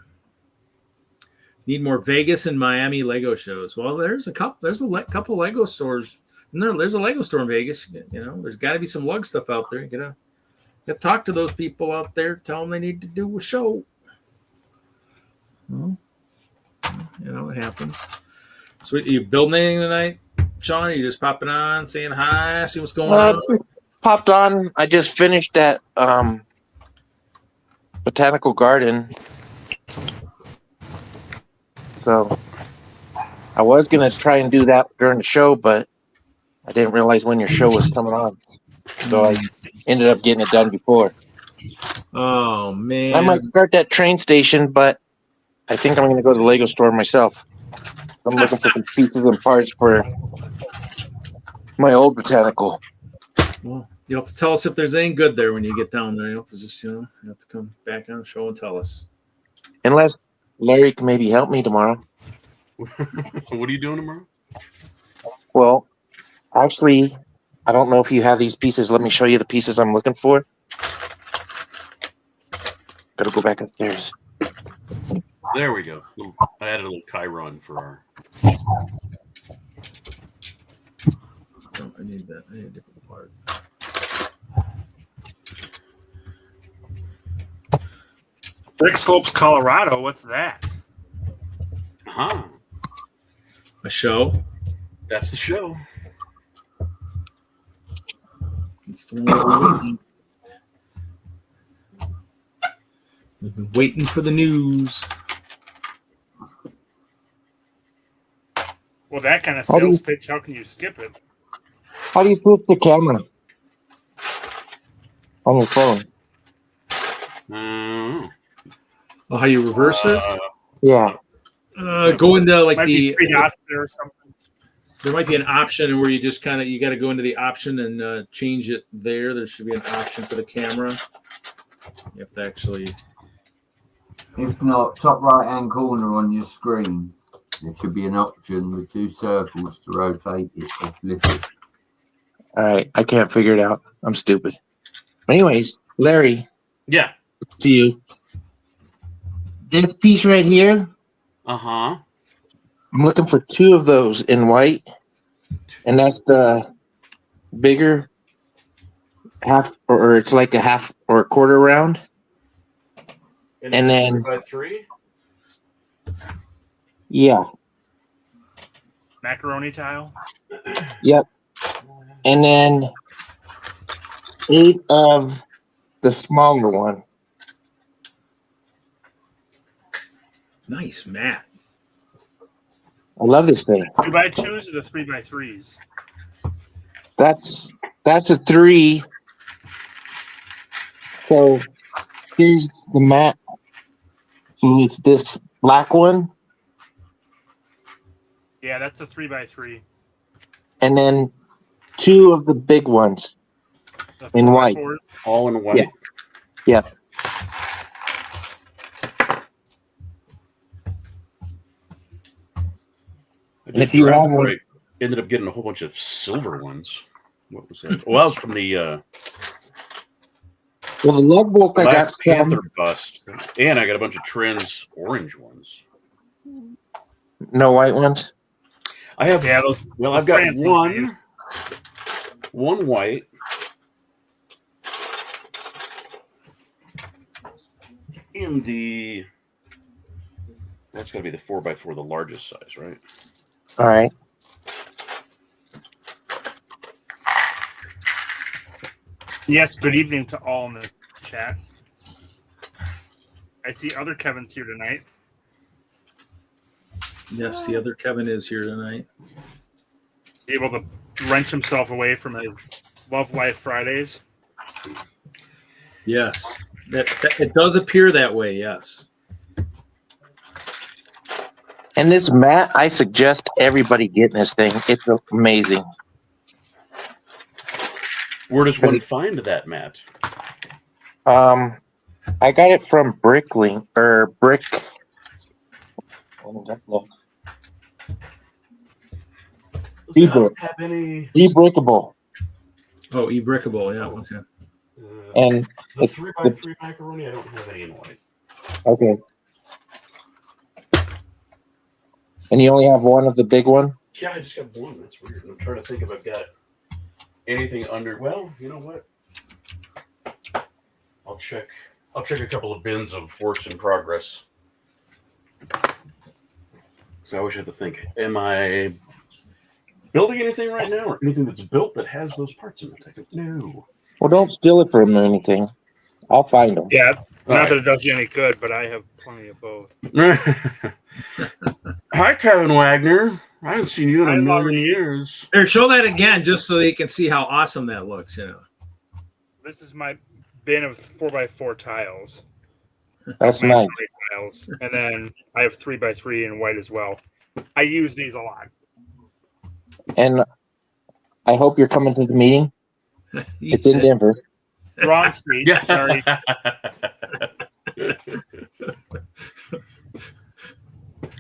Need more Vegas and Miami Lego shows. Well, there's a couple. There's a couple Lego stores. There's a Lego store in Vegas. You know, there's got to be some lug stuff out there. You gotta talk to those people out there. Tell them they need to do a show. Well, you know it happens. So, you building anything tonight, Sean? Are you just popping on, saying hi, see what's going on? Just popped on. I just finished that botanical garden. So I was gonna try and do that during the show, but I didn't realize when your show was coming on. So I ended up getting it done before. Oh man! I might start that train station, but I think I'm going to go to the Lego store myself. I'm looking for some pieces and parts for my old botanical. Well, you'll have to tell us if there's anything good there when you get down there. You'll have to just, you have to come back on the show and tell us. Unless Larry can maybe help me tomorrow. What are you doing tomorrow? Well, actually, I don't know if you have these pieces. Let me show you the pieces I'm looking for. Gotta go back upstairs. There we go. I added a little Chiron for our. Oh, I need that. I need a different part. Rick Slopes, Colorado. What's that? Uh-huh. A show. That's the show. It's the one we're waiting. We've been waiting for the news. Well, that kind of sales pitch, how can you skip it? How do you flip the camera on your phone? Oh, how you reverse it? Yeah. Go into like Might be 3 dots there or something. There might be an option where you just got to go into the option and change it there. There should be an option for the camera. You have to actually. If not, top right hand corner on your screen, there should be an option with 2 circles to rotate it or flip it. All right. I can't figure it out. I'm stupid. Anyways, Larry. Yeah. To you. This piece right here. Uh-huh. I'm looking for 2 of those in white. And that's the bigger half, or it's like a half or a quarter round. And then 3x3? Yeah. Macaroni tile. Yep. And then 8 of the smaller one. Nice, Matt. I love this thing. 2x2s or the 3x3s? That's a 3. So here's the mat. So it's this black one. Yeah, that's a 3x3. And then 2 of the big ones The in white. 4x4s. All in white? Yeah. I And if you have one- ended up getting a whole bunch of silver ones. What was that? Well, that was from the Well, the logbook I Black got Panther from, bust, and I got a bunch of Trends orange ones. no white ones. I have. Yeah, those. Well, those I've got trans ones one white. In the, that's got to be the 4x4, the largest size, right? All right. Yes, good evening to all in the chat. I see other Kevin's here tonight. Yes, the other Kevin is here tonight. Able to wrench himself away from his Love Life Fridays. Yes, that it does appear that way. Yes. And this mat, I suggest everybody getting this thing. It's amazing. Where does one find that, Matt? I got it from Bricklink or Brick. Does it have any? Ebrickable. Oh, e-brickable. Yeah. Okay. And The it's 3x3 macaroni, I don't have any in white. okay. And you only have one of the big one? Yeah, I just got one. That's weird. I'm trying to think if I've got anything under. Well, you know what? I'll check a couple of bins of works in progress. So I always have to think: am I building anything right now, or anything that's built that has those parts in it? I don't know. Well, don't steal it from anything. I'll find them. Yeah, not right. that it does you any good, but I have plenty of both. Hi, Kevin Wagner. I haven't seen you in a Hi, million Laurie. years. Here, show that again, just so you can see how awesome that looks. You know. This is my bin of 4x4 tiles. That's My nice. white tiles. And then I have 3x3 in white as well. I use these a lot. And I hope you're coming to the meeting. He It's in said- Denver. Wrong state. Yeah. Sorry.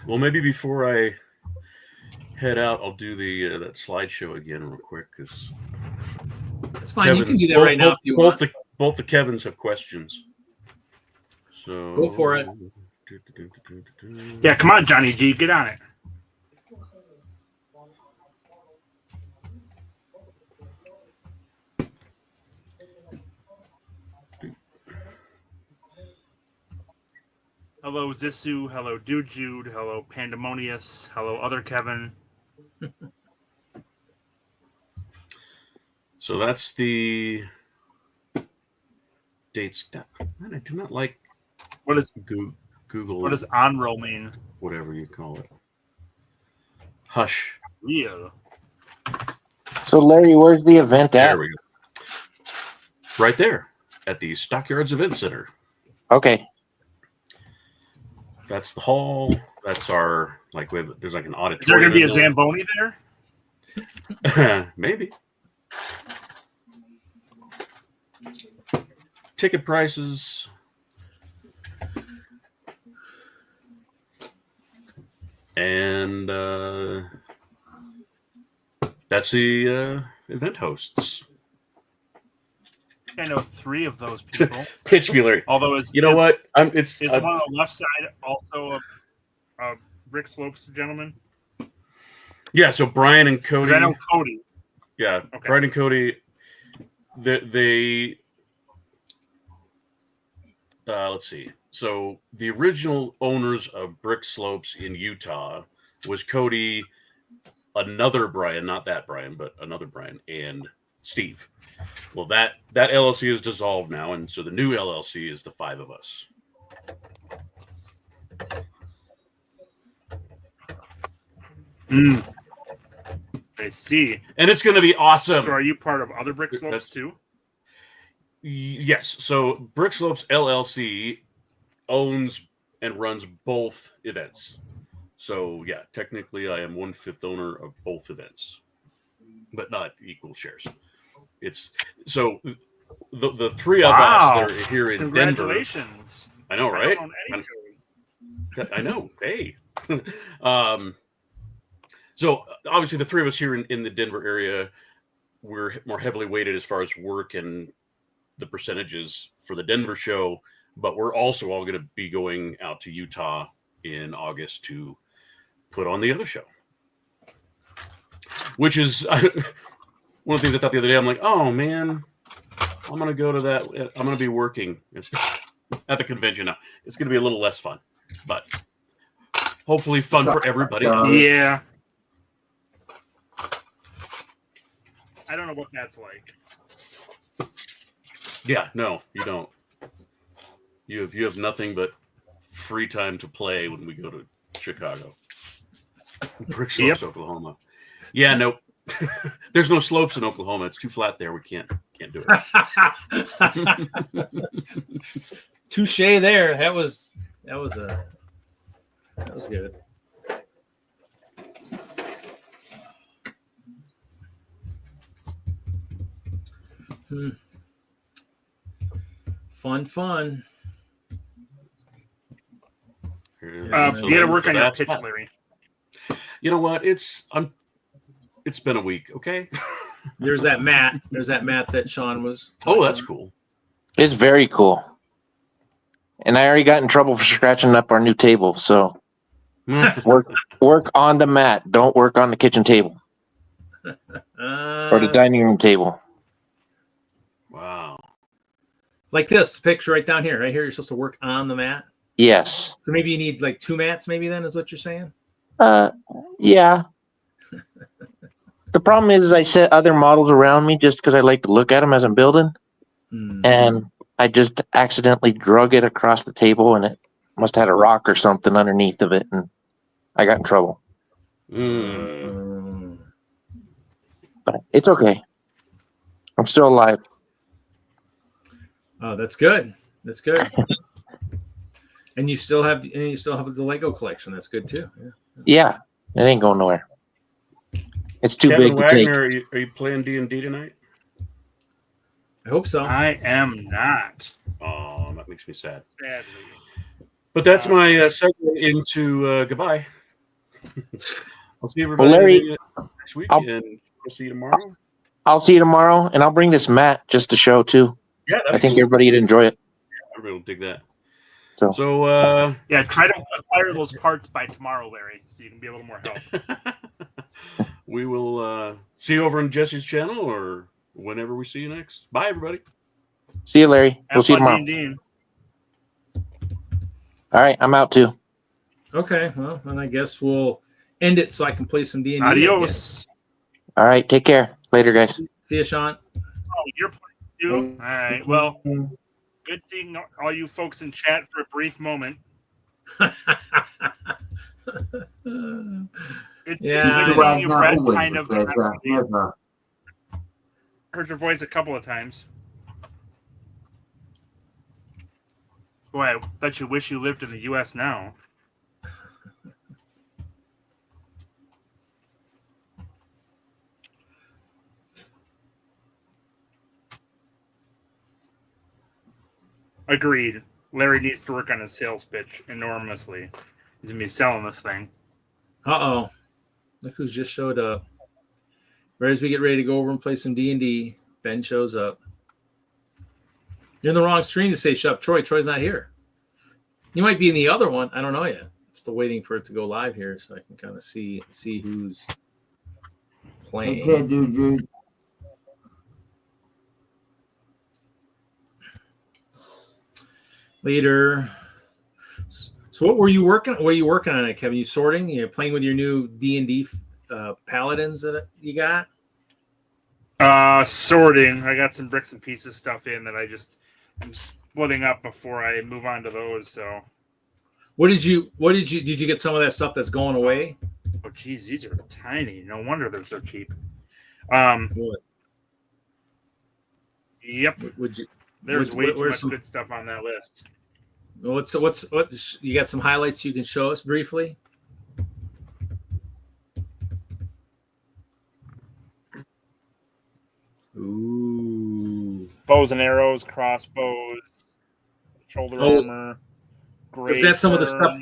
Well, maybe before I head out, I'll do the that slideshow again real quick because It's fine. You can do that right now if you want. Both the Kevins have questions. So Go for it. Yeah, come on, Johnny G. Get on it. Hello, Zissou. Hello, Dude Jude. Hello, Pandemonious. Hello, other Kevin. So that's the dates. Man, I do not like What is Google. what does on-roll mean? Whatever you call it. Hush. Real. So, Larry, where's the event at? There we go. Right there at the Stockyards Event Center. Okay. That's the hall. That's our there's like an auditorium. Is there going to be a in there. Zamboni there? Maybe. Ticket prices. And that's the event hosts. I know 3 of those people. Pitch me, Larry. Although, What? It's is the one on the left side also a Rick Slopes gentleman? yeah. So Brian and Cody. Because I know Cody. Yeah, Okay. Brian and Cody. They let's see. So the original owners of Brick Slopes in Utah was Cody, another Brian, not that Brian, but another Brian, and Steve. Well, that LLC is dissolved now, and so the new LLC is the 5 of us. I see. And it's going to be awesome. So are you part of other Brick Slopes That's- too? Yes. So Brick Slopes LLC owns and runs both events. So yeah, technically I am 1/5 owner of both events, but not equal shares. It's so the 3 of Wow. us that are here in Denver. Congratulations. I know, I right? don't own any shows. I know. Hey. So obviously the 3 of us here in the Denver area we're more heavily weighted as far as work and the percentages for the Denver show, but we're also all going to be going out to Utah in August to put on the other show, which is one of the things I thought the other day. I'm like, oh man, I'm going to go to that. I'm going to be working at the convention now. It's going to be a little less fun, but hopefully fun for everybody. Yeah. I don't know what that's like. Yeah, no, you don't. You have nothing but free time to play when we go to Chicago. Brick Slopes, Oklahoma. Yeah, nope. There's no slopes in Oklahoma. It's too flat there. We can't do it. Touche there. That was good. Fun. You got to work on your pitch, Larry. You know what? It's been a week. Okay. There's that mat. That Sean was. Oh, that's cool. It's very cool. And I already got in trouble for scratching up our new table. So work on the mat. Don't work on the kitchen table or the dining room table. Wow. Like this picture right down here. Right here, you're supposed to work on the mat. Yes. So maybe you need like 2 mats. Maybe then is what you're saying. Yeah. The problem is I set other models around me just because I like to look at them as I'm building. And I just accidentally drug it across the table, and it must have had a rock or something underneath of it, and I got in trouble. But it's okay. I'm still alive. Oh, that's good. That's good. And you still have the Lego collection. That's good too. Yeah, it ain't going nowhere. It's too Kevin big to Wagner, take. are you playing D&D tonight? I hope so. I am not. Oh, that makes me sad. Sadly. But that's my segue into goodbye. I'll see everybody Larry, next week, and we'll see you tomorrow. I'll see you tomorrow, and I'll bring this mat just to show too. Yeah, I think everybody would enjoy it. Everybody will dig that. So yeah, try to acquire those parts by tomorrow, Larry, so you can be a little more help. We will see you over on Jesse's channel or whenever we see you next. Bye, everybody. See you, Larry. We'll see you tomorrow. D&D. All right, I'm out too. Okay, well, then I guess we'll end it so I can play some D&D. Adios. All right, take care. Later, guys. See you, Sean. Oh, you're playing too? All right, well, good seeing all you folks in chat for a brief moment. Good seeing you, Brett. Kind of. Heard your voice a couple of times. Boy, I bet you wish you lived in the U.S. now. Agreed. Larry needs to work on his sales pitch enormously. He's going to be selling this thing. Uh-oh. Look who's just showed up. Right as we get ready to go over and play some D&D, Ben shows up. You're in the wrong stream to say shut up, Troy. Troy's not here. You might be in the other one. I don't know yet. I'm still waiting for it to go live here so I can kind of see who's playing. Okay, dude. Later. So what were you working? What are you working on it, Kevin? You sorting? You playing with your new D&D paladins that you got? Sorting. I got some bricks and pieces stuff in that I'm splitting up before I move on to those. So, did you get some of that stuff that's going away? Oh, geez, these are tiny. No wonder they're so cheap. What? Yep. There's way too much good stuff on that list. What you got some highlights you can show us briefly? Ooh. Bows and arrows, crossbows, shoulder armor. Is that some of the stuff?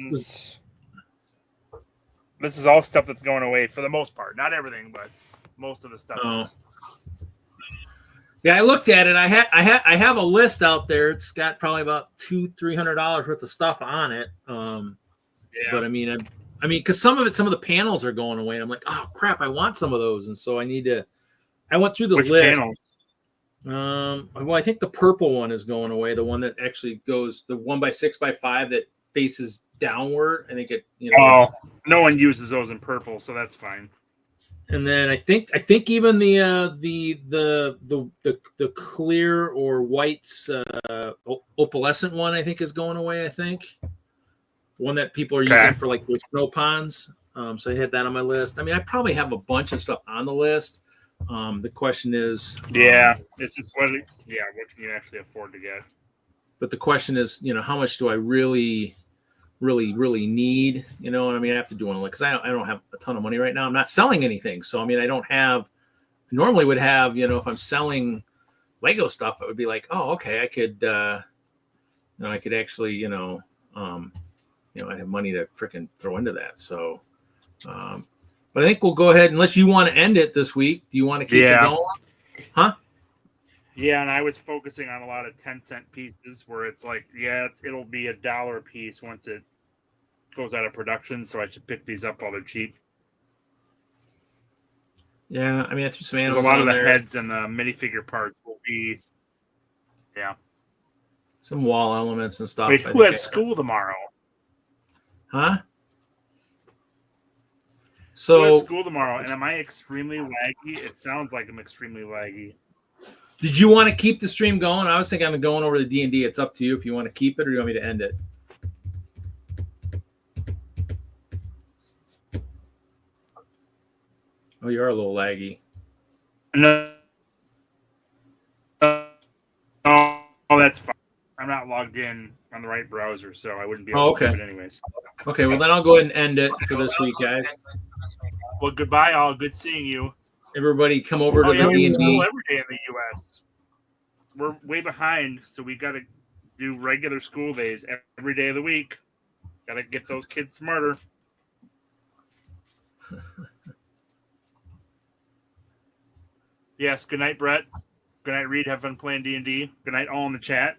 This is all stuff that's going away for the most part. Not everything, but most of the stuff is. Yeah, I looked at it. I have a list out there. It's got probably about $200-300 worth of stuff on it. But I mean, because some of the panels are going away, and I'm like, oh crap, I want some of those, and so I need to. I went through the Which list. panels? Well, I think the purple one is going away. The one that actually goes the 1x6x5 that faces downward. I think it. Oh, no one uses those in purple, so that's fine. And then I think even the clear or white's opalescent one I think is going away. I think one that people are using for like their snow ponds. So I had that on my list. I mean, I probably have a bunch of stuff on the list. The question is, it's just what can you actually afford to get? But the question is, how much do I really need? You know what I mean? I have to do one because I don't have a ton of money right now. I'm not selling anything, so I mean, I don't have. I normally would have, if I'm selling Lego stuff, it would be like, oh, okay, I could, I could actually, I have money to freaking throw into that. So, but I think we'll go ahead unless you want to end it this week. Do you want to keep it going? Huh? Yeah, and I was focusing on a lot of 10-cent pieces where it's like, it'll be $1 a piece once it goes out of production. So I should pick these up while they're cheap. Yeah, I mean, I threw some There's animals a lot on of the there. heads and the minifigure parts will be, Some wall elements and stuff. Wait, who has school tomorrow? Huh? Who has So, school tomorrow? And am I extremely laggy? It sounds like I'm extremely laggy. did you want to keep the stream going? I was thinking I'm going over to D&D. It's up to you if you want to keep it or you want me to end it. Oh, you are a little laggy. No, that's fine. I'm not logged in on the right browser, so I wouldn't be able to do it anyways. Okay, well then I'll go ahead and end it for this week, guys. Well, goodbye, all. Good seeing you. Everybody, come over to the we D&D. school every day in the U.S. We're way behind, so we got to do regular school days every day of the week. Got to get those kids smarter. Yes. Good night, Brett. Good night, Reed. Have fun playing D&D. Good night, all in the chat.